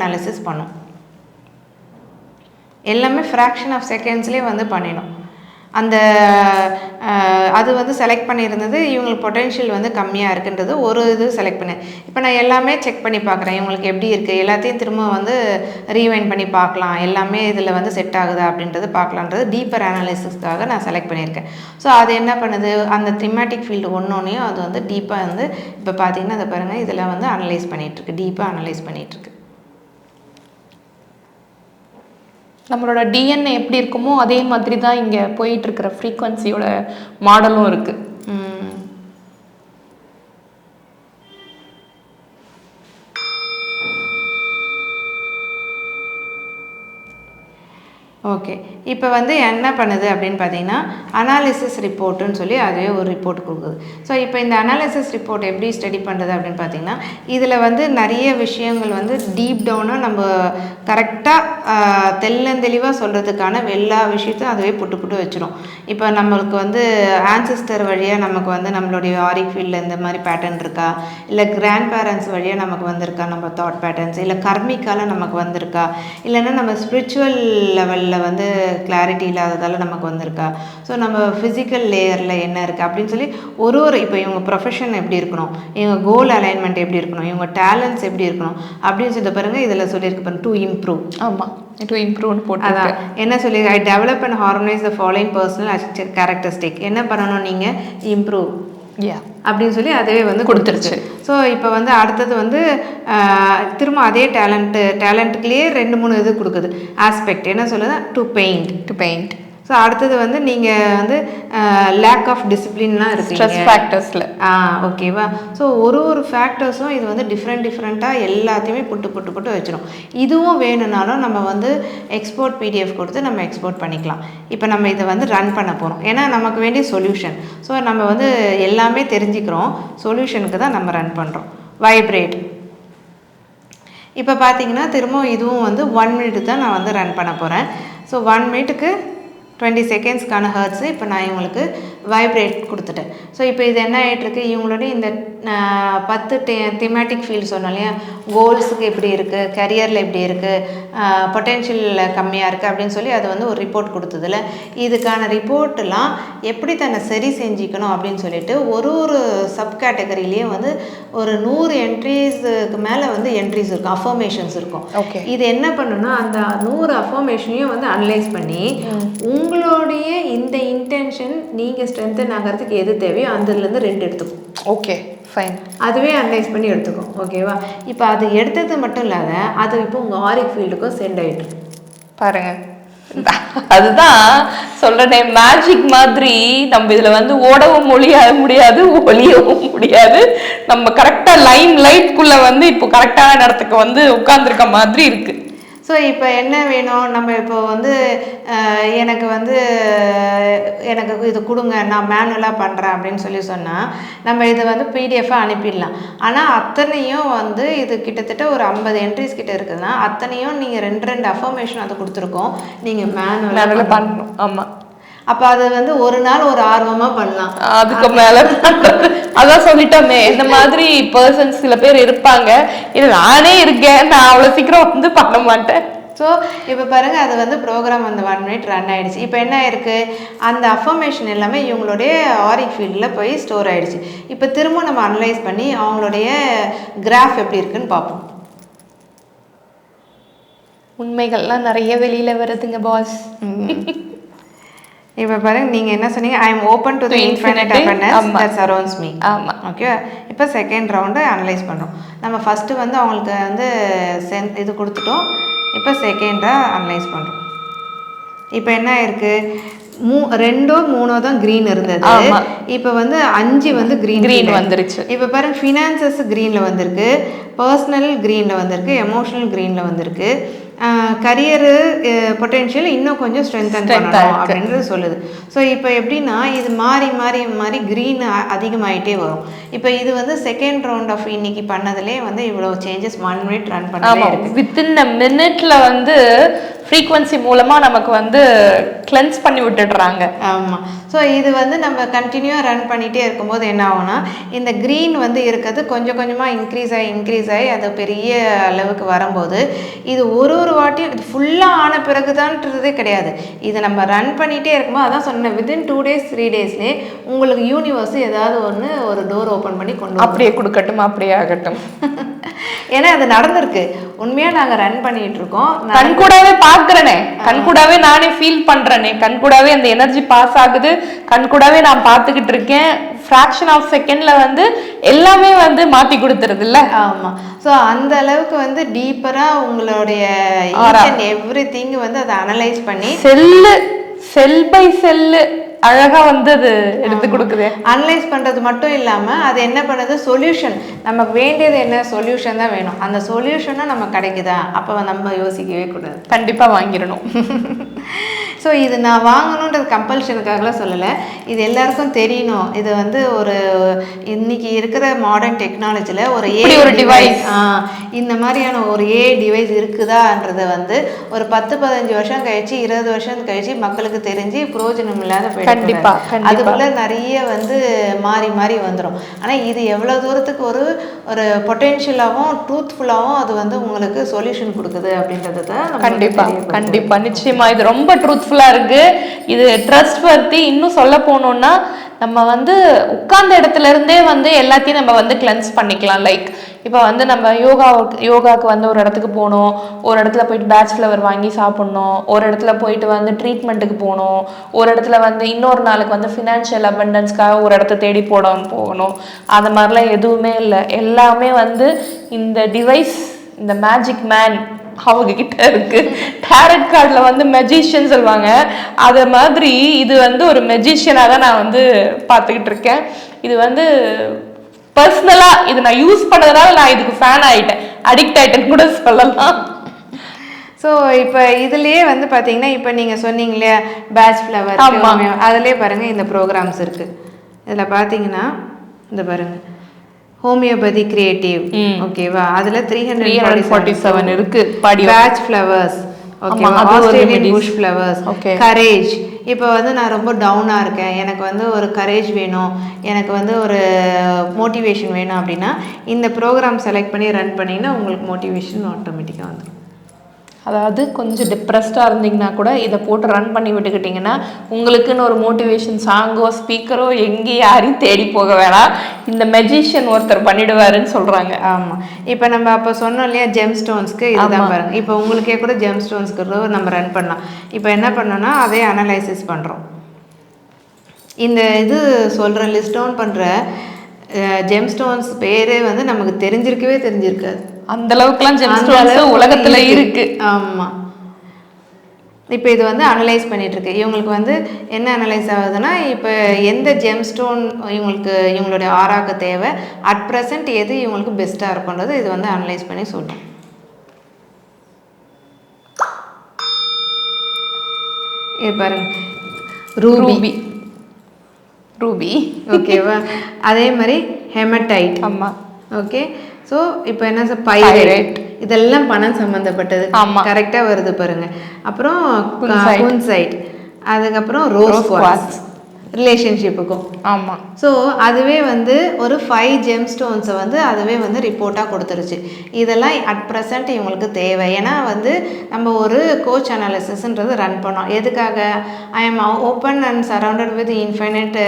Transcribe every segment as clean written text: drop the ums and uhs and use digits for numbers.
Analysis பண்ணும். எல்லாமே fraction of செகண்ட்ஸ்லேயே வந்து பண்ணிடும். அந்த அது வந்து செலக்ட் பண்ணியிருந்தது இவங்களுக்கு பொட்டென்ஷியல் வந்து கம்மியாக இருக்குன்றது ஒரு இது செலக்ட் பண்ணேன். இப்போ நான் எல்லாமே செக் பண்ணி பார்க்குறேன் இவங்களுக்கு எப்படி இருக்குது, எல்லாத்தையும் திரும்ப வந்து ரீவைண்ட் பண்ணி பார்க்கலாம், எல்லாமே இதில் வந்து செட் ஆகுதா அப்படின்றது பார்க்கலான்றது டீப்பர் அனாலிசிஸ்க்காக நான் செலக்ட் பண்ணியிருக்கேன். ஸோ அது என்ன பண்ணுது, அந்த திமேட்டிக் ஃபீல்டு ஒன்றொன்னையும் அது வந்து டீப்பாக வந்து இப்போ பார்த்தீங்கன்னா அதை பாருங்கள் இதில் வந்து அனலைஸ் பண்ணிகிட்ருக்கு, டீப்பாக அனலைஸ் பண்ணிகிட்ருக்கு. நம்மளோட டிஎன்ஏ எப்படி இருக்குமோ அதே மாதிரி தான் இங்கே போயிட்டுருக்கிற ஃப்ரீக்வன்சியோட மாடலும் இருக்குது. ஓகே, இப்போ வந்து என்ன பண்ணுது அப்படின்னு பார்த்தீங்கன்னா அனாலிசிஸ் ரிப்போர்ட்டுன்னு சொல்லி அதுவே ஒரு ரிப்போர்ட் கொடுக்குது. ஸோ இப்போ இந்த அனாலிசிஸ் ரிப்போர்ட் எப்படி ஸ்டடி பண்ணுறது அப்படின்னு பார்த்தீங்கன்னா இதில் வந்து நிறைய விஷயங்கள் வந்து டீப் டவுனாக நம்ம கரெக்டாக தெளிவாக சொல்கிறதுக்கான எல்லா விஷயத்தையும் அதுவே புட்டு வச்சிடும். இப்போ நம்மளுக்கு வந்து ஆன்சிஸ்டர் வழியாக நமக்கு வந்து நம்மளுடைய ஆரிக் ஃபீல்டில் இந்த மாதிரி பேட்டர்ன் இருக்கா, இல்லை கிராண்ட் பேரண்ட்ஸ் வழியாக நமக்கு வந்திருக்கா நம்ம தாட் பேட்டர்ன்ஸ், இல்லை கர்மிக்கால நமக்கு வந்திருக்கா, இல்லைன்னா நம்ம ஸ்பிரிச்சுவல் லெவலில் வந்து கிளாரிட்டி இல்லாததால் நமக்கு வந்திருக்கா, ஸோ நம்ம ஃபிசிக்கல் லேயரில் என்ன இருக்குது அப்படின்னு சொல்லி ஒரு இப்போ இவங்க ப்ரொஃபஷன் எப்படி இருக்கணும், இவங்க கோல் அலைன்மெண்ட் எப்படி இருக்கணும், இவங்க டேலண்ட்ஸ் எப்படி இருக்கணும் அப்படின்னு சொல்லி பாருங்கள் இதில் சொல்லியிருக்கு பாருங்க, டு இம்ப்ரூவ். ஆமாம், டு இம்ப்ரூவ்னு போட்டு அதான் என்ன சொல்லி I develop and harmonise the following personal characteristic. என்ன பண்ணணும் நீங்கள், இம்ப்ரூவ் அப்படின்னு சொல்லி அதுவே வந்து கொடுத்துருச்சு. ஸோ இப்போ வந்து அடுத்தது வந்து திரும்ப அதே டேலண்ட்டுக்குள்ளேயே 2-3 இது கொடுக்குது ஆஸ்பெக்ட். என்ன சொல்லுது, டு பெயிண்ட். ஸோ அடுத்தது வந்து நீங்கள் வந்து லேக் ஆஃப் டிசிப்ளின்லாம் இருக்குது ஸ்ட்ரெஸ் ஃபேக்டர்ஸில். ஓகேவா. ஸோ ஒரு ஃபேக்டர்ஸும் இது வந்து டிஃப்ரெண்ட்டாக எல்லாத்தையுமே புட்டு வச்சிடும். இதுவும் வேணும்னாலும் நம்ம வந்து எக்ஸ்போர்ட் PDF கொடுத்து நம்ம எக்ஸ்போர்ட் பண்ணிக்கலாம். இப்போ நம்ம இதை வந்து ரன் பண்ண போகிறோம், ஏன்னா நமக்கு வேண்டிய சொல்யூஷன். ஸோ நம்ம வந்து எல்லாமே தெரிஞ்சுக்கிறோம், சொல்யூஷனுக்கு தான் நம்ம ரன் பண்ணுறோம். வைப்ரேட். இப்போ பார்த்தீங்கன்னா திரும்ப இதுவும் வந்து 1 minute தான் நான் வந்து ரன் பண்ண போகிறேன். ஸோ 1 minuteக்கு 20 secondsக்கான ஹர்ட்ஸு இப்போ நான் இவங்களுக்கு வைப்ரேட் கொடுத்துட்டேன். ஸோ இப்போ இது என்ன ஆகிட்டுருக்கு, இவங்களுடைய இந்த 10 திமேட்டிக் ஃபீல்டு சொன்னோம் இல்லையா, கோல்ஸுக்கு எப்படி இருக்குது, கரியரில் எப்படி இருக்குது, பொட்டென்ஷியல் கம்மியாக இருக்குது அப்படின்னு சொல்லி அது வந்து ஒரு ரிப்போர்ட் கொடுத்ததில்ல. இதுக்கான ரிப்போர்ட்டெலாம் எப்படி தன்னை சரி செஞ்சுக்கணும் அப்படின்னு சொல்லிட்டு ஒரு சப் கேட்டகரியிலேயே வந்து ஒரு 100 என்ட்ரிஸுக்கு மேலே வந்து என்ட்ரிஸ் இருக்கும், அஃபர்மேஷன்ஸ் இருக்கும். ஓகே, இது என்ன பண்ணுன்னா அந்த 100 அஃபர்மேஷனையும் வந்து அனலைஸ் பண்ணி உங்களுடைய இந்த இன்டென்ஷன் நீங்கள் ஸ்ட்ரென்தன் ஆகிறதுக்கு எது தேவையோ அதுலேருந்து 2 எடுத்துக்கும். ஓகே ஃபைன், அதுவே அனலைஸ் பண்ணி எடுத்துக்கும். ஓகேவா. இப்போ அது எடுத்தது மட்டும் இல்லாத அது இப்போ உங்கள் ஆரிக் ஃபீல்டுக்கும் சென்ட் ஆகிட்டு பாருங்க. அதுதான் சொல்றேன், மேஜிக் மாதிரி நம்ம இதுல வந்து ஓடவும் முடியாது, ஒளியவும் முடியாது. நம்ம கரெக்டா லைட்குள்ள வந்து இப்போ கரெக்டான இடத்துக்கு வந்து உட்கார்ந்துருக்க மாதிரி இருக்கு. ஸோ இப்போ என்ன வேணும், நம்ம இப்போ வந்து எனக்கு இது கொடுங்க, நான் மேனுவலாக பண்ணுறேன் அப்படின்னு சொல்லி சொன்னால் நம்ம இதை வந்து PDF-ஆக அனுப்பிடலாம். ஆனால் அத்தனையும் வந்து இது கிட்டத்தட்ட ஒரு 50 என்ட்ரிஸ் கிட்ட இருக்குதுன்னா அத்தனையும் நீங்கள் 2 அஃபர்மேஷன் அதை கொடுத்துருக்கோம், நீங்கள் மேனுவலாக பண்ணணும். ஆமாம், அப்போ அது வந்து ஒரு நாள் ஒரு ஆர்வமாக பண்ணலாம். அதுக்கு மேலே அதான் சொல்லிட்டோமே, இந்த மாதிரி பர்சன்ஸ் சில பேர் இருப்பாங்க, இது நானே இருக்கேன், நான் அவ்வளோ சீக்கிரம் வந்து பண்ண மாட்டேன். ஸோ இப்போ பாருங்கள் அது வந்து ப்ரோக்ராம் வந்து 1 minute ரன் ஆகிடுச்சு. இப்போ என்ன ஆயிருக்கு, அந்த அஃபர்மேஷன் எல்லாமே இவங்களுடைய ஆரிக் ஃபீல்டில் போய் ஸ்டோர் ஆகிடுச்சு. இப்போ திரும்ப நம்ம அனலைஸ் பண்ணி அவங்களுடைய கிராஃப் எப்படி இருக்குன்னு பார்ப்போம். உண்மைகள்லாம் நிறைய வெளியில் வருதுங்க பாஸ். இப்போ பாருங்க, நீங்கள் என்ன சொன்னீங்க, I am open to the infinite awareness that surrounds me. ஆமாம், ஓகே. இப்போ செகண்ட் ரவுண்டு அனலைஸ் பண்ணுறோம். நம்ம ஃபஸ்ட்டு வந்து அவங்களுக்கு வந்து இது கொடுத்துட்டோம். இப்போ செகண்டாக அனலைஸ் பண்ணுறோம். இப்போ என்ன இருக்குது, 2-3 தான் க்ரீன் இருந்தது, இப்போ வந்து 5 வந்து க்ரீன் வந்துருச்சு. இப்போ பாருங்கள், ஃபினான்சஸ் க்ரீனில் வந்திருக்கு, பர்சனல் க்ரீனில் வந்திருக்கு, எமோஷனல் க்ரீனில் வந்திருக்கு, கரியரு பொட்டென்ஷியல் இன்னும் கொஞ்சம் ஸ்ட்ரென்தன் பண்ணணும் அப்படின்றது சொல்லுது. ஸோ இப்போ எப்படின்னா இது மாறி க்ரீன் அதிகமாகிட்டே வரும். இப்போ இது வந்து செகண்ட் ரவுண்ட் ஆஃப் இன்னைக்கு பண்ணதுலேயே வந்து இவ்வளோ சேஞ்சஸ் 1 minute ரன் பண்ணாமல் இருக்குது. வித்தின் அ மினிட்ல வந்து ஃப்ரீக்வன்சி மூலமாக நமக்கு வந்து கிளென்ஸ் பண்ணி விட்டுடுறாங்க. ஆமாம். ஸோ ஸோ இது வந்து நம்ம கண்டினியூவாக ரன் பண்ணிகிட்டே இருக்கும்போது என்ன ஆகும்னா இந்த க்ரீன் வந்து இருக்கிறது கொஞ்சம் கொஞ்சமாக இன்க்ரீஸ் ஆகி அது பெரிய அளவுக்கு வரும்போது இது ஒரு வாட்டியும் இது ஃபுல்லாக ஆன பிறகுதான்றதே கிடையாது. இதை நம்ம ரன் பண்ணிகிட்டே இருக்கும்போது அதான் சொன்னேன், வித்தின் 2 days 3 daysலேயே உங்களுக்கு யூனிவர்ஸ் ஏதாவது ஒரு டோர் ஓப்பன் பண்ணி கொண்டு அப்படியே கொடுக்கட்டும், அப்படியே ஆகட்டும். ஏன்னா அது நடந்திருக்கு. உண்மையாக நாங்கள் ரன் பண்ணிட்டு இருக்கோம். கண்கூடாவே பார்க்குறேனே, கண்கூடாவே நானே ஃபீல் பண்ணுறேனே, கண்கூடாவே அந்த எனர்ஜி பாஸ் ஆகுது, கண்கூடாவே நான் பார்த்துக்கிட்டு இருக்கேன். ஃப்ராக்ஷன் ஆஃப் செகண்ட்ல வந்து எல்லாமே வந்து மாற்றி கொடுத்துருது இல்லை? ஆமாம். ஸோ அந்த அளவுக்கு வந்து டீப்பராக உங்களுடைய எவ்ரி திங் வந்து அதை அனலைஸ் பண்ணி செல் பை செல்லு அழகா வந்து அது எடுத்து கொடுக்குது. அனலைஸ் பண்றது மட்டும் இல்லாம அது என்ன பண்ணுது, சொல்யூஷன். நமக்கு வேண்டியது என்ன, சொல்யூஷன் தான் வேணும். அந்த சொல்யூஷனை நம்ம கிடைக்குதா, அப்போ நம்ம யோசிக்கவே கூடாது, கண்டிப்பா வாங்கிடணும். ஸோ இது நான் வாங்கணுன்றது கம்பல்ஷனுக்காகலாம் சொல்லலை, இது எல்லாருக்கும் தெரியணும். இது வந்து இன்னைக்கு இருக்கிற மாடர்ன் டெக்னாலஜியில் ஒரு டிவைஸ், இந்த மாதிரியான ஒரு டிவைஸ் இருக்குதான்றத வந்து ஒரு 10-15 வருஷம் கழிச்சு 20 வருஷம் கழிச்சு மக்களுக்கு தெரிஞ்சு பிரயோஜனம் இல்லாத போயிடும். கண்டிப்பா அதுக்குள்ள நிறைய வந்து மாறி வந்துடும். ஆனால் இது எவ்வளோ தூரத்துக்கு ஒரு பொட்டென்ஷியலாகவும் ட்ரூத்ஃபுல்லாகவும் அது வந்து உங்களுக்கு சொல்யூஷன் கொடுக்குது அப்படின்றது தான். கண்டிப்பா நிச்சயமா இது ரொம்ப ட்ரூத்ஃபுல்லா இருக்கு. இது ட்ரஸ்ட் வர்த்தி. இன்னும் சொல்ல போனோம்னா நம்ம வந்து உட்கார்ந்த இடத்துல இருந்தே வந்து எல்லாத்தையும் நம்ம வந்து கிளென்ஸ் பண்ணிக்கலாம். லைக் இப்போ வந்து நம்ம யோகாவுக்கு வந்து ஒரு இடத்துக்கு போகணும், ஒரு இடத்துல போயிட்டு பேட்ச் ஃப்ளவர் வாங்கி சாப்பிட்ணும், ஒரு இடத்துல போயிட்டு வந்து ட்ரீட்மெண்ட்டுக்கு போகணும், ஒரு இடத்துல வந்து இன்னொரு நாளுக்கு வந்து ஃபினான்ஷியல் அபண்டன்ஸ்க்காக ஒரு இடத்த தேடி போகணும். அந்த மாதிரிலாம் எதுவுமே இல்லை. எல்லாமே வந்து இந்த டிவைஸ், இந்த மேஜிக் மேன் அவங்க கிட்ட இருக்கு. டேரட் கார்டில் வந்து மெஜிஷியன் சொல்லுவாங்க, அது மாதிரி இது வந்து ஒரு மெஜிஷியனாக தான் நான் வந்து பார்த்துக்கிட்டு இருக்கேன். இது வந்து பர்சனலாக இது நான் யூஸ் பண்ணதுனால நான் இதுக்கு ஃபேன் ஆகிட்டேன், அடிக்ட் ஆகிட்டேன்னு கூட சொல்லலாம். ஸோ இப்போ இதுலேயே வந்து பார்த்தீங்கன்னா இப்போ நீங்கள் சொன்னீங்க இல்லையா பேட்ச் ஃப்ளவர், அதுலேயே பாருங்கள் இந்த ப்ரோக்ராம்ஸ் இருக்குது. இதில் பார்த்தீங்கன்னா இந்த பாருங்கள் ஹோமியோபதி கிரியேட்டிவ், ஓகேவா, அதுல 347 இருக்கு. பேட்ச் ஃப்ளவர்ஸ், ஓகேவா, ஆஸ்திரேலியன் புஷ் ஃப்ளவர்ஸ், கரேஜ். இப்போ வந்து நான் ரொம்ப டவுனாக இருக்கேன், எனக்கு வந்து ஒரு கரேஜ் வேணும், எனக்கு வந்து ஒரு மோட்டிவேஷன் வேணும் அப்படின்னா இந்த ப்ரோக்ராம் செலக்ட் பண்ணி ரன் பண்ணிங்கன்னா உங்களுக்கு மோட்டிவேஷன் ஆட்டோமேட்டிக்காக வந்துடும். அதாவது கொஞ்சம் டிப்ரெஸ்டாக இருந்தீங்கன்னா கூட இதை போட்டு ரன் பண்ணி விட்டுக்கிட்டிங்கன்னா உங்களுக்குன்னு ஒரு மோட்டிவேஷன் சாங்கோ ஸ்பீக்கரோ எங்கேயும் யாரையும் தேடி போக வேணாம், இந்த மெஜிஷியன் ஒருத்தர் பண்ணிடுவாருன்னு சொல்கிறாங்க. ஆமாம். இப்போ நம்ம அப்போ சொன்னோம் இல்லையா ஜெம் ஸ்டோன்ஸ்க்கு, இதுதான் பாருங்கள். இப்போ உங்களுக்கே கூட ஜெம் ஸ்டோன்ஸ்க்கு நம்ம ரன் பண்ணலாம். இப்போ என்ன பண்ணோன்னா அதே அனலைசிஸ் பண்ணுறோம். இந்த இது சொல்கிற லிஸ்ட் டவுன் பண்ணுற ஜெம் ஸ்டோன்ஸ் பேரே வந்து நமக்கு தெரிஞ்சிருக்காது. அந்த அளவுக்குலாம் ஜெம் ஸ்டோன்ஸ் உலகத்துல இருக்கு. ஆமா. இப்போ இது வந்து அனலைஸ் பண்ணிட்டு இருக்கு. இவங்களுக்கு வந்து என்ன அனலைஸ் ஆகுதுன்னா, இப்போ எந்த ஜெம் ஸ்டோன் இவங்களுடைய ஆராக்கு தேவை, அட் ப்ரெசன்ட் எது இவங்களுக்கு பெஸ்ட்டாக இருக்குன்றது இது வந்து அனலைஸ் பண்ணி சொல்லும். இது பாருங்க, ரூபி, ஓகேவா. அதே மாதிரி ஹெமடைட், ஆமாம், ஓகே. ஸோ இப்போ என்ன பைரைட், இதெல்லாம் பணம் சம்மந்தப்பட்டது, கரெக்டாக வருது பாருங்க. அப்புறம் குன்சைட், அதுக்கப்புறம் ரோஸ் குவார்ட்ஸ் ரிலேஷன்ஷிப்புக்கும். ஆமாம். ஸோ அதுவே வந்து ஒரு 5 ஜெம் ஸ்டோன்ஸை வந்து அதுவே வந்து ரிப்போர்ட்டாக கொடுத்துருச்சு. இதெல்லாம் அட் ப்ரெசன்ட் இவங்களுக்கு தேவை. ஏன்னா வந்து நம்ம ஒரு கோச் அனாலிசிஸ்ன்றது ரன் பண்ணோம். எதுக்காக, I am open and surrounded with infinite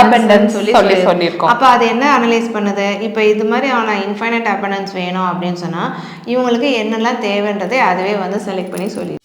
abundance சொல்லி சொல்லியிருக்கோம். அப்போ அது என்ன அனலைஸ் பண்ணுது, இப்போ இது மாதிரி இன்ஃபைனைட் அபண்டன்ஸ் வேணும் அப்படின்னு சொன்னால் இவங்களுக்கு என்னெல்லாம் தேவைன்றதை அதுவே வந்து செலக்ட் பண்ணி சொல்லி